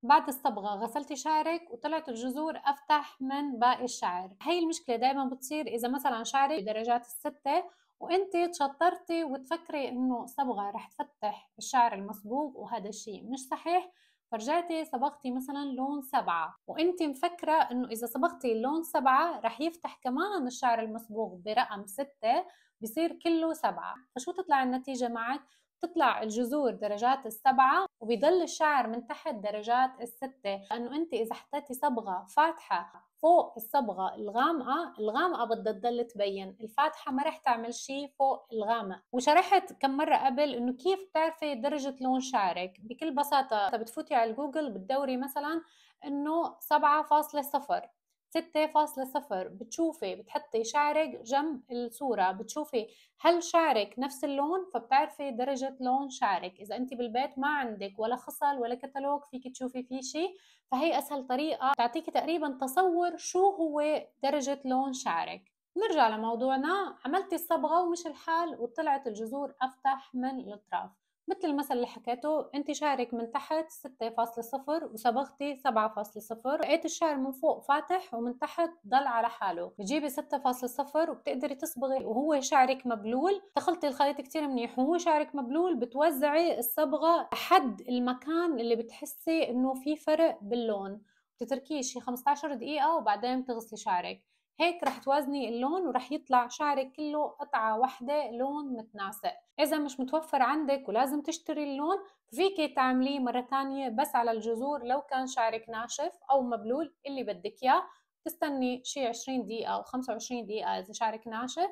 بعد الصبغة غسلتي شعرك وطلعت الجذور أفتح من باقي الشعر. هي المشكلة دايما بتصير إذا مثلا شعرك بدرجات الستة وانت تشطرتي وتفكري انه صبغة رح تفتح الشعر المصبوغ، وهذا الشيء مش صحيح. فرجعتي صبغتي مثلا لون 7 وانت مفكرة انه اذا صبغتي اللون 7 رح يفتح كمان الشعر المصبوغ برقم 6، بصير كله 7. فشو تطلع النتيجة معك؟ تطلع الجذور درجات السبعة وبيضل الشعر من تحت درجات الستة، لأنه أنت إذا حطيتي صبغة فاتحة فوق الصبغة الغامقة بدها تضل تبين، الفاتحة ما رح تعمل شيء فوق الغامق. وشرحت كم مرة قبل إنه كيف بتعرفي درجة لون شعرك. بكل بساطة بتفوتي على جوجل بتدوري مثلا إنه 7.0 6.0، بتشوفي بتحطي شعرك جنب الصورة بتشوفي هل شعرك نفس اللون، فبتعرفي درجة لون شعرك. إذا أنت بالبيت ما عندك ولا خصل ولا كتالوج فيك تشوفي فيه شيء، فهي أسهل طريقة تعطيكي تقريبا تصور شو هو درجة لون شعرك. نرجع لموضوعنا، عملتي الصبغة ومش الحال وطلعت الجذور أفتح من الأطراف. مثل المثل اللي حكيته، انت شعرك من تحت 6.0 وصبغتي 7.0، لقيت الشعر من فوق فاتح ومن تحت ضل على حاله. بتجيبي 6.0 وبتقدري تصبغي وهو شعرك مبلول. تخلطي الخليط كتير منيح وهو شعرك مبلول، بتوزعي الصبغة لحد المكان اللي بتحسي انه في فرق باللون. بتتركيه شي 15 دقيقة وبعدين بتغسلي شعرك. هيك رح توازني اللون ورح يطلع شعرك كله قطعة واحدة لون متناسق. إذا مش متوفر عندك ولازم تشتري اللون، فيكي تعمليه مرة تانية بس على الجذور لو كان شعرك ناشف أو مبلول اللي بدك إياه. تستني شي 20 دقيقة أو 25 دقيقة إذا شعرك ناشف،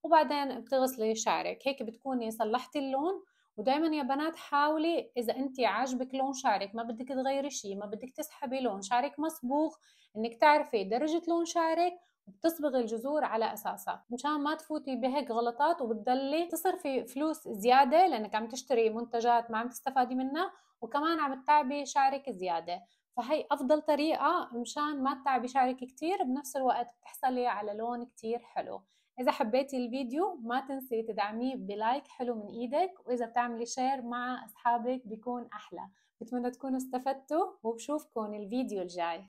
وبعدين بتغسلي شعرك. هيك بتكوني صلحتي اللون. ودايما يا بنات حاولي إذا أنت عاجبك لون شعرك ما بدك تغيري شي، ما بدك تسحبي لون شعرك مصبوغ، إنك تعرفي درجة لون شعرك وبتصبغي الجذور على اساسها، مشان ما تفوتي بهيك غلطات وبتضلي تصرفي فلوس زياده لانك عم تشتري منتجات ما عم تستفادي منها، وكمان عم تتعبي شعرك زياده. فهي افضل طريقه مشان ما تتعبي شعرك كتير، بنفس الوقت بتحصلي على لون كتير حلو. اذا حبيتي الفيديو ما تنسي تدعميه بلايك حلو من ايدك، واذا بتعملي شير مع اصحابك بيكون احلى. بتمنى تكونوا استفدتوا وبشوفكم الفيديو الجاي.